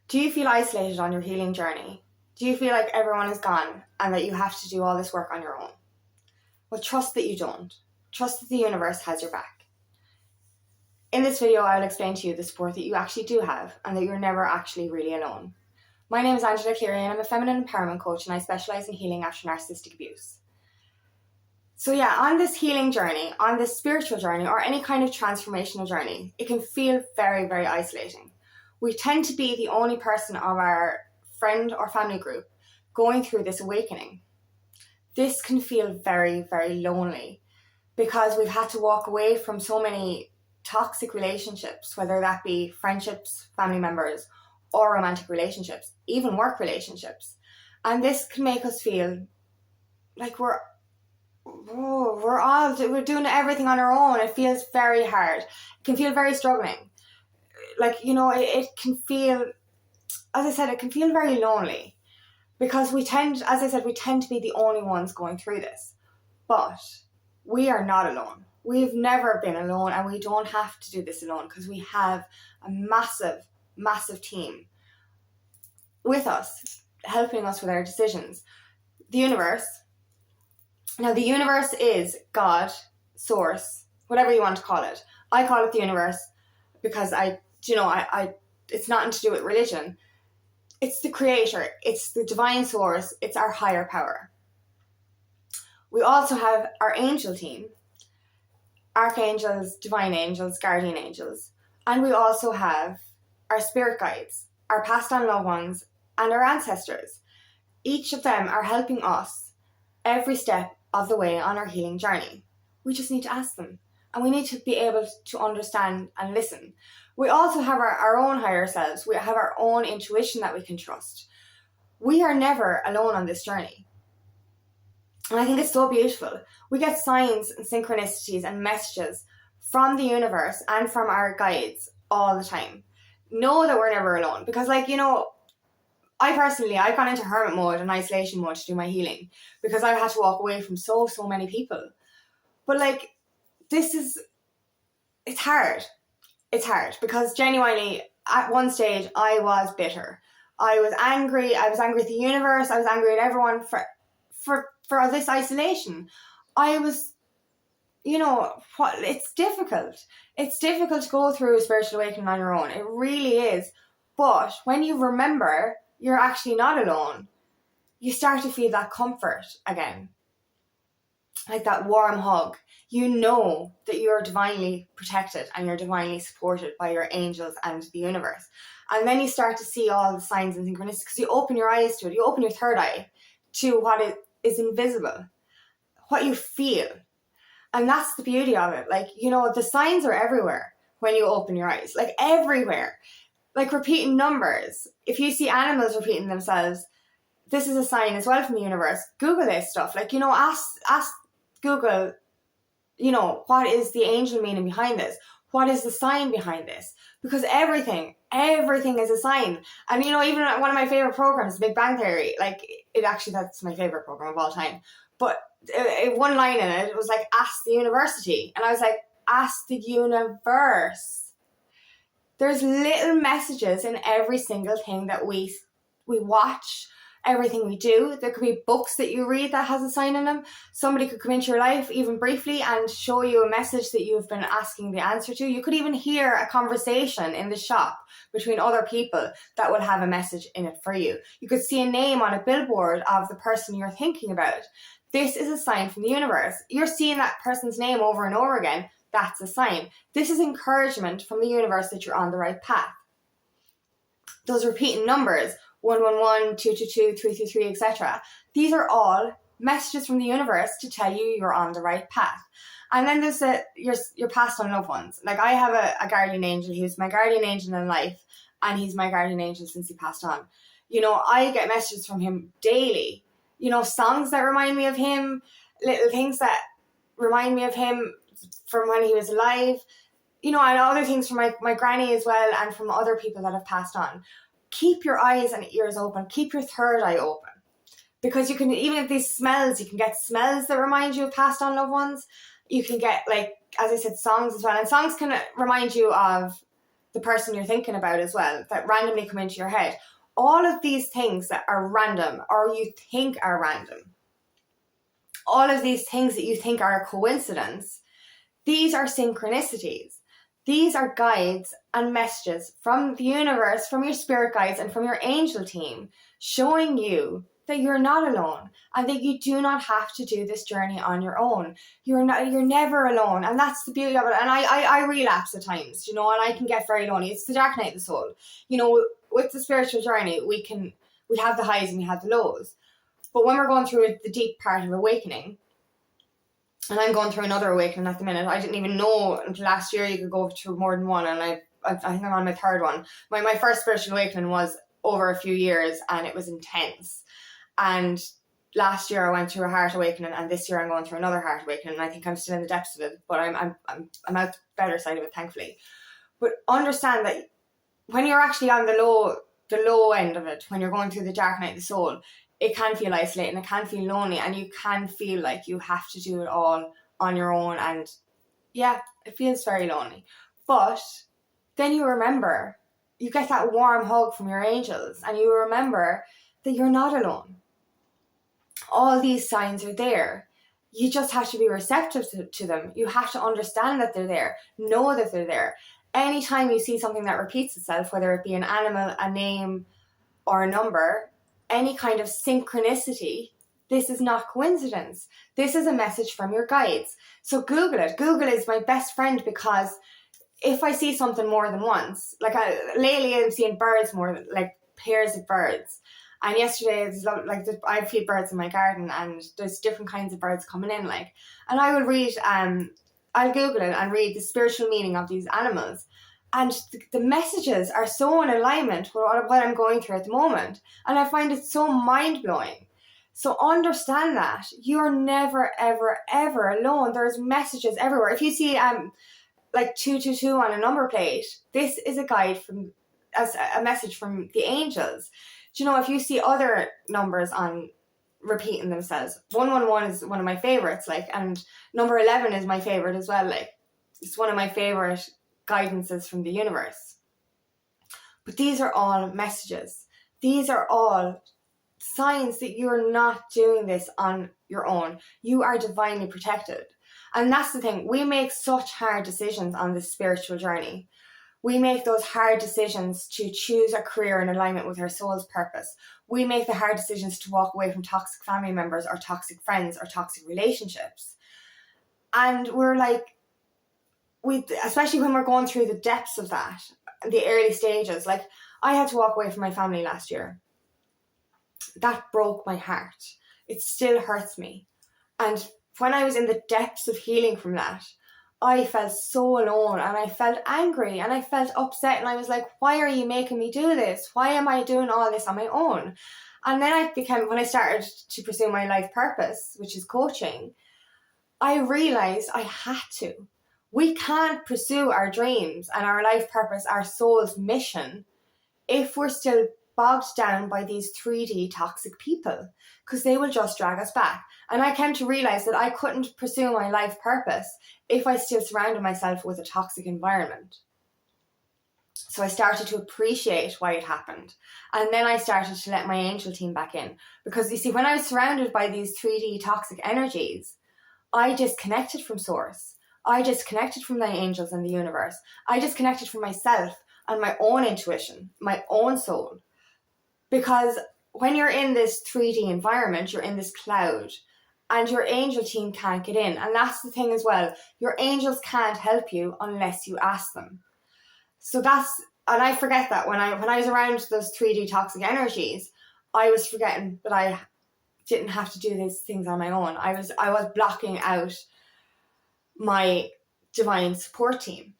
Do you feel isolated on your healing journey? Do you feel like everyone is gone and that you have to do all this work on your own? Well, trust that you don't. Trust that the universe has your back. In this video, I'll explain to you the support that you actually do have and that you're never actually really alone. My name is Angela Cleary and I'm a feminine empowerment coach, and I specialise in healing after narcissistic abuse. So yeah, on this healing journey, on this spiritual journey, or any kind of transformational journey, it can feel very, very isolating. We tend to be the only person of our friend or family group going through this awakening. This can feel very, very lonely because we've had to walk away from so many toxic relationships, whether that be friendships, family members, or romantic relationships, even work relationships. And this can make us feel like we're doing everything on our own. It feels very hard. It can feel very struggling. It can feel, as I said, it can feel very lonely because we tend to be the only ones going through this. But we are not alone. We've never been alone, and we don't have to do this alone because we have a massive, massive team with us, helping us with our decisions. The universe. Now, the universe is God, source, whatever you want to call it. I call it the universe because it's nothing to do with religion. It's the creator. It's the divine source. It's our higher power. We also have our angel team, archangels, divine angels, guardian angels. And we also have our spirit guides, our past on loved ones, and our ancestors. Each of them are helping us every step of the way on our healing journey. We just need to ask them, and we need to be able to understand and listen. We also have our own higher selves. We have our own intuition that we can trust. We are never alone on this journey. And I think it's so beautiful. We get signs and synchronicities and messages from the universe and from our guides all the time. Know that we're never alone, because I've gone into hermit mode and isolation mode to do my healing because I've had to walk away from so many people. But it's hard. It's hard because genuinely at one stage I was bitter. I was angry. I was angry at the universe. I was angry at everyone for this isolation. I was, it's difficult. It's difficult to go through a spiritual awakening on your own. It really is. But when you remember you're actually not alone, you start to feel that comfort again. Like that warm hug. You know that you're divinely protected and you're divinely supported by your angels and the universe. And then you start to see all the signs and synchronicities because you open your eyes to it. You open your third eye to what is invisible, what you feel. And that's the beauty of it. The signs are everywhere when you open your eyes, everywhere. Like repeating numbers. If you see animals repeating themselves, this is a sign as well from the universe. Google this stuff. Ask Google, what is the angel meaning behind this? What is the sign behind this? Because everything is a sign. And even one of my favorite programs, Big Bang Theory, that's my favorite program of all time. But one line in it was ask the university. And I was ask the universe. There's little messages in every single thing that we watch, everything we do. There could be books that you read that has a sign in them. Somebody could come into your life, even briefly, and show you a message that you've been asking the answer to. You could even hear a conversation in the shop between other people that would have a message in it for you. You could see a name on a billboard of the person you're thinking about. This is a sign from the universe. You're seeing that person's name over and over again. That's a sign. This is encouragement from the universe that you're on the right path. Those repeating numbers, 111, 222, 333, etc. These are all messages from the universe to tell you you're on the right path. And then there's your past on loved ones. I have a guardian angel. He was my guardian angel in life, and he's my guardian angel since he passed on. I get messages from him daily. Songs that remind me of him, little things that remind me of him from when he was alive, and other things from my granny as well, and from other people that have passed on. Keep your eyes and ears open. Keep your third eye open. Because you can, even if these smells, you can get smells that remind you of passed on loved ones. You can get, as I said, songs as well. And songs can remind you of the person you're thinking about as well, that randomly come into your head. All of these things that are random or you think are random, all of these things that you think are a coincidence, these are synchronicities. These are guides and messages from the universe, from your spirit guides and from your angel team, showing you that you're not alone and that you do not have to do this journey on your own. You're never alone, and that's the beauty of it. And I relapse at times, and I can get very lonely. It's the dark night of the soul. With the spiritual journey, we have the highs and we have the lows. But when we're going through the deep part of awakening, and I'm going through another awakening at the minute. I didn't even know until last year you could go through more than one, and I think I'm on my third one. My first spiritual awakening was over a few years, and it was intense. And last year I went through a heart awakening, and this year I'm going through another heart awakening, and I think I'm still in the depths of it, but I'm out the better side of it, thankfully. But understand that when you're actually on the low end of it, when you're going through the dark night of the soul, it can feel isolating, it can feel lonely, and you can feel like you have to do it all on your own, and yeah, it feels very lonely. But then you remember, you get that warm hug from your angels, and you remember that you're not alone. All these signs are there. You just have to be receptive to them. You have to understand that they're there, know that they're there. Anytime you see something that repeats itself, whether it be an animal, a name, or a number, any kind of synchronicity, this is not coincidence. This is a message from your guides. So Google it. Google is my best friend, because if I see something more than once, lately I'm seeing birds more, like pairs of birds. And yesterday, I feed birds in my garden, and there's different kinds of birds coming in, and I will read, I'll Google it and read the spiritual meaning of these animals. And the messages are so in alignment with what I'm going through at the moment. And I find it so mind-blowing. So understand that you're never, ever, ever alone. There's messages everywhere. If you see 222 on a number plate, this is a guide as a message from the angels. If you see other numbers on repeating themselves, 111 is one of my favorites, and number 11 is my favorite as well. It's one of my favorite guidances from the universe. But these are all messages. These are all signs that you're not doing this on your own. You are divinely protected. And that's the thing. We make such hard decisions on this spiritual journey. We make those hard decisions to choose a career in alignment with our soul's purpose. We make the hard decisions to walk away from toxic family members or toxic friends or toxic relationships. And we're especially when we're going through the depths of that, the early stages, I had to walk away from my family last year. That broke my heart. It still hurts me. And when I was in the depths of healing from that, I felt so alone, and I felt angry, and I felt upset, and I was like, why are you making me do this? Why am I doing all this on my own? And then when I started to pursue my life purpose, which is coaching, I realized I had to. We can't pursue our dreams and our life purpose, our soul's mission, if we're still bogged down by these 3D toxic people, because they will just drag us back. And I came to realize that I couldn't pursue my life purpose if I still surrounded myself with a toxic environment. So I started to appreciate why it happened. And then I started to let my angel team back in. Because you see, when I was surrounded by these 3D toxic energies, I disconnected from source. I disconnected from my angels and the universe. I disconnected from myself and my own intuition, my own soul. Because when you're in this 3D environment, you're in this cloud, and your angel team can't get in. And that's the thing as well. Your angels can't help you unless you ask them. So and I forget that when I was around those 3D toxic energies, I was forgetting that I didn't have to do these things on my own. I was blocking out my divine support team.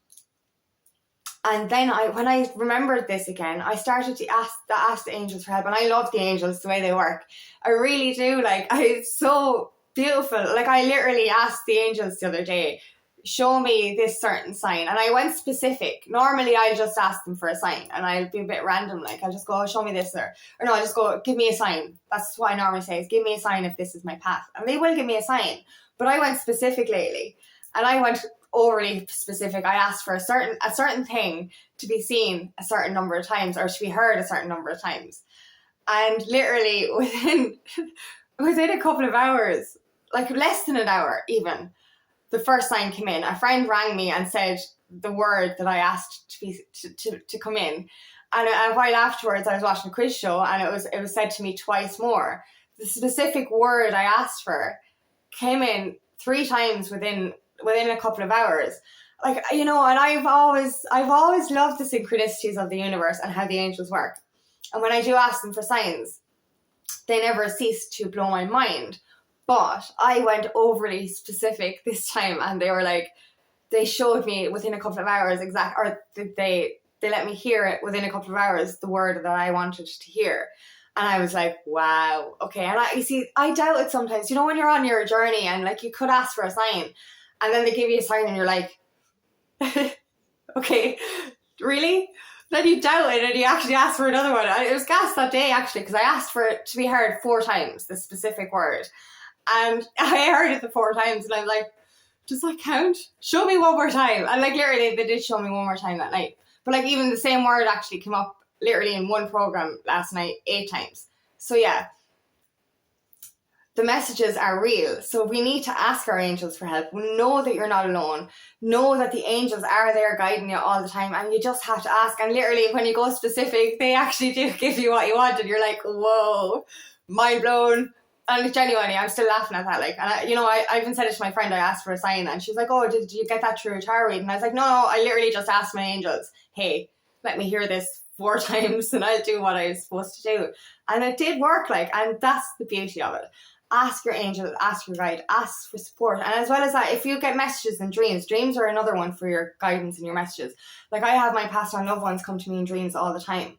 And then when I remembered this again, I started to ask the angels for help. And I love the angels, the way they work. I really do. It's so beautiful. I literally asked the angels the other day, show me this certain sign. And I went specific. Normally, I'll just ask them for a sign. And I'll be a bit random. I'll just go, show me this. Or no, I'll just go, give me a sign. That's what I normally say, is give me a sign if this is my path. And they will give me a sign. But I went specific lately. And I went, overly specific. I asked for a certain thing to be seen a certain number of times or to be heard a certain number of times. And literally within a couple of hours, like less than an hour even, the first sign came in. A friend rang me and said the word that I asked to come in. And a while afterwards, I was watching a quiz show, and it was said to me twice more. The specific word I asked for came in 3 times within a couple of hours. Like, you know, and I've always loved the synchronicities of the universe and how the angels work. And when I do ask them for signs, they never cease to blow my mind. But I went overly specific this time, and they were like, they showed me within a couple of hours they let me hear it within a couple of hours, the word that I wanted to hear. And I was like, wow, okay. And I doubt it sometimes. You know, when you're on your journey and like you could ask for a sign and then they give you a sign and you're like, okay, really? Then you doubt it and you actually ask for another one. It was gas that day actually, because I asked for it to be heard 4 times, the specific word. And I heard it the 4 times and I'm like, does that count? Show me one more time. And like literally they did show me one more time that night. But like even the same word actually came up literally in one program last night 8 times. So yeah, the messages are real. So we need to ask our angels for help. Know that you're not alone. Know that the angels are there guiding you all the time, and you just have to ask. And literally when you go specific, they actually do give you what you want, and you're like, whoa, mind blown. And genuinely, I'm still laughing at that. Like, and I even said it to my friend. I asked for a sign, and she's like, "Oh, did you get that through a tarot reading?" And I was like, "No, I literally just asked my angels, hey, let me hear this 4 times, and I'll do what I was supposed to do." And it did work. Like, and that's the beauty of it. Ask your angels, ask your guide, ask for support. And as well as that, if you get messages in dreams are another one for your guidance and your messages. Like, I have my passed on loved ones come to me in dreams all the time,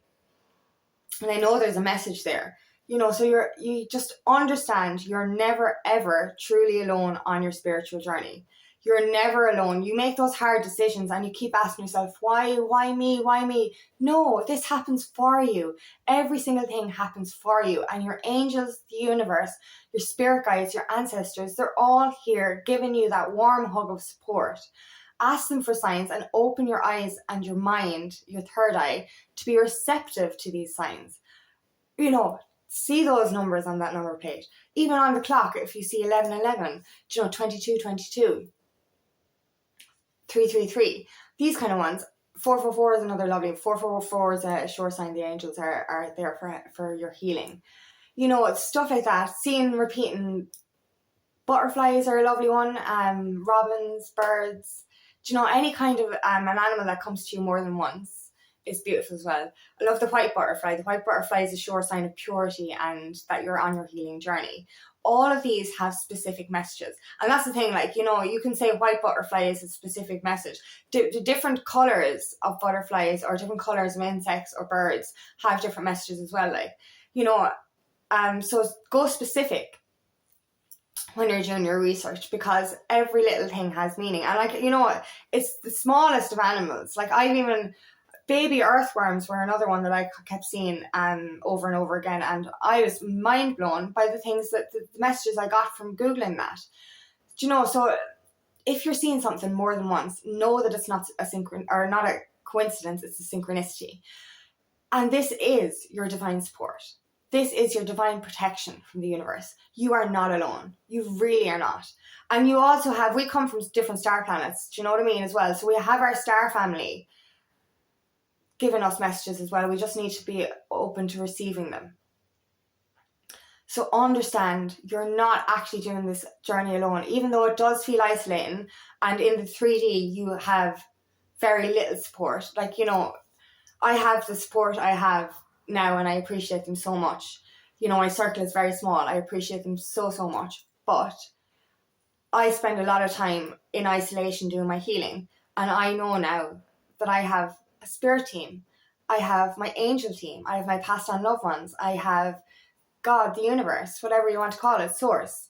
and I know there's a message there. You know, so you just understand you're never ever truly alone on your spiritual journey. You're never alone. You make those hard decisions and you keep asking yourself, why me? No, this happens for you. Every single thing happens for you. And your angels, the universe, your spirit guides, your ancestors, they're all here giving you that warm hug of support. Ask them for signs and open your eyes and your mind, your third eye, to be receptive to these signs. You know, see those numbers on that number plate. Even on the clock, if you see 1111, 2222, 333, these kind of ones. 444 is another lovely. 444 is a sure sign the angels are there for your healing. You know, stuff like that. Seeing repeating butterflies are a lovely one. Robins, birds. Do you know, any kind of an animal that comes to you more than once is beautiful as well. I love the white butterfly. The white butterfly is a sure sign of purity and that you're on your healing journey. All of these have specific messages. And that's the thing, like, you know, you can say white butterfly is a specific message. The different colours of butterflies or different colours of insects or birds have different messages as well. Like, you know, so go specific when you're doing your research, because every little thing has meaning. And like, you know, it's the smallest of animals. Like, baby earthworms were another one that I kept seeing over and over again, and I was mind blown by the things that the messages I got from Googling that. Do you know, so if you're seeing something more than once, know that it's not not a coincidence, it's a synchronicity. And this is your divine support. This is your divine protection from the universe. You are not alone. You really are not. And you also we come from different star planets, do you know what I mean, as well? So we have our star family giving us messages as well. We just need to be open to receiving them. So understand you're not actually doing this journey alone, even though it does feel isolating. And in the 3D, you have very little support. Like, you know, I have the support I have now and I appreciate them so much. You know, my circle is very small. I appreciate them so much. But I spend a lot of time in isolation doing my healing. And I know now that I have a spirit team. I have my angel team. I have my passed on loved ones. I have God, the universe, whatever you want to call it, source.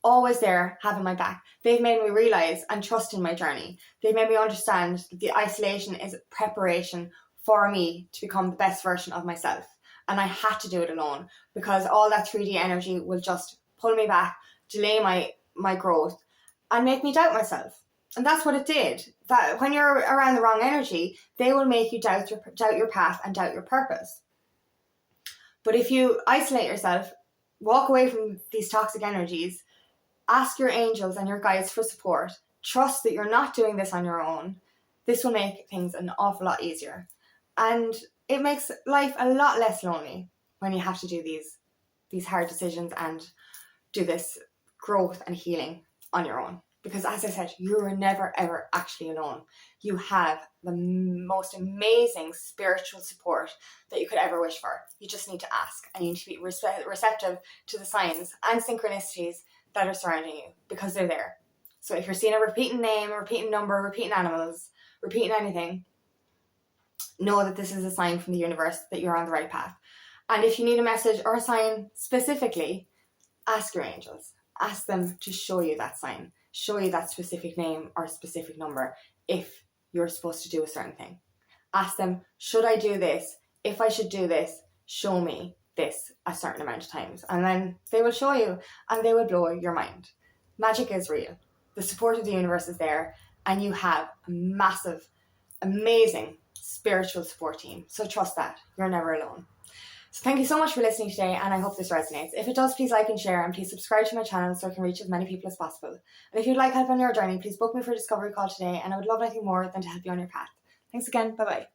Always there, having my back. They've made me realise and trust in my journey. They've made me understand that the isolation is preparation for me to become the best version of myself. And I had to do it alone, because all that 3D energy will just pull me back, delay my growth, and make me doubt myself. And that's what it did. That when you're around the wrong energy, they will make you doubt your path and doubt your purpose. But if you isolate yourself, walk away from these toxic energies, ask your angels and your guides for support, trust that you're not doing this on your own, this will make things an awful lot easier. And it makes life a lot less lonely when you have to do these hard decisions and do this growth and healing on your own. Because as I said, you are never ever actually alone. You have the most amazing spiritual support that you could ever wish for. You just need to ask, and you need to be receptive to the signs and synchronicities that are surrounding you, because they're there. So if you're seeing a repeating name, a repeating number, repeating animals, repeating anything, know that this is a sign from the universe that you're on the right path. And if you need a message or a sign specifically, ask your angels. Ask them to show you that sign, show you that specific name or specific number if you're supposed to do a certain thing. Ask them, should I do this? If I should do this, show me this a certain amount of times. And then they will show you, and they will blow your mind. Magic is real. The support of the universe is there, and you have a massive, amazing spiritual support team. So trust that. You're never alone. So thank you so much for listening today, and I hope this resonates. If it does, please like and share, and please subscribe to my channel so I can reach as many people as possible. And if you'd like help on your journey, please book me for a discovery call today, and I would love nothing more than to help you on your path. Thanks again. Bye-bye.